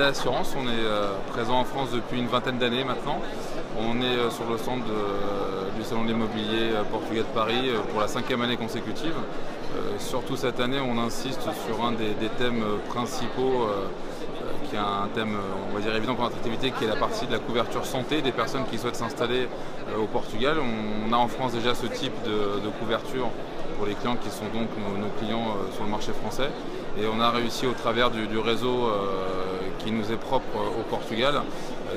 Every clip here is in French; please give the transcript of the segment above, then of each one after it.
Assurance. On est présent en France depuis une vingtaine d'années maintenant. On est sur le stand du Salon de l'Immobilier Portugal de Paris pour la 5e année consécutive. Surtout cette année, on insiste sur un des thèmes principaux qui est un thème, on va dire, évident pour l'attractivité, qui est la partie de la couverture santé des personnes qui souhaitent s'installer au Portugal. On a en France déjà ce type de couverture pour les clients qui sont donc nos clients sur le marché français. Et on a réussi au travers du réseau qui nous est propre au Portugal,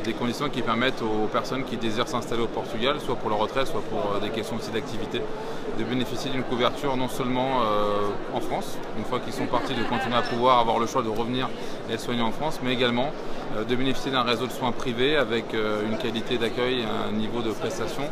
des conditions qui permettent aux personnes qui désirent s'installer au Portugal, soit pour leur retraite, soit pour des questions aussi d'activité, de bénéficier d'une couverture non seulement en France, une fois qu'ils sont partis, de continuer à pouvoir avoir le choix de revenir et être soignés en France, mais également de bénéficier d'un réseau de soins privés avec une qualité d'accueil et un niveau de prestation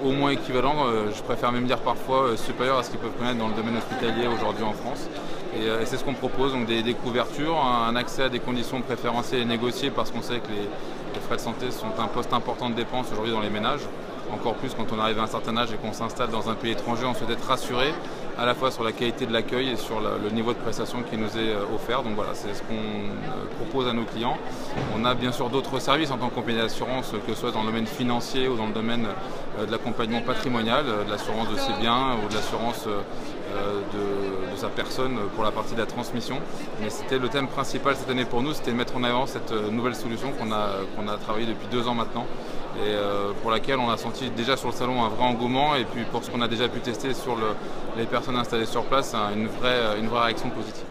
au moins équivalent, je préfère même dire parfois supérieur à ce qu'ils peuvent connaître dans le domaine hospitalier aujourd'hui en France. Et c'est ce qu'on propose, donc des couvertures, un accès à des conditions préférentielles et négociées, parce qu'on sait que les frais de santé sont un poste important de dépenses aujourd'hui dans les ménages. Encore plus quand on arrive à un certain âge et qu'on s'installe dans un pays étranger, on souhaite être rassuré à la fois sur la qualité de l'accueil et sur le niveau de prestation qui nous est offert. Donc voilà, c'est ce qu'on propose à nos clients. On a bien sûr d'autres services en tant que compagnie d'assurance, que ce soit dans le domaine financier ou dans le domaine de l'accompagnement patrimonial, de l'assurance de ses biens ou de l'assurance de sa personne pour la partie de la transmission. Mais c'était le thème principal cette année pour nous, c'était de mettre en avant cette nouvelle solution qu'on a travaillée depuis 2 ans maintenant, et pour laquelle on a senti déjà sur le salon un vrai engouement, et puis pour ce qu'on a déjà pu tester sur les personnes installées sur place, une vraie réaction positive.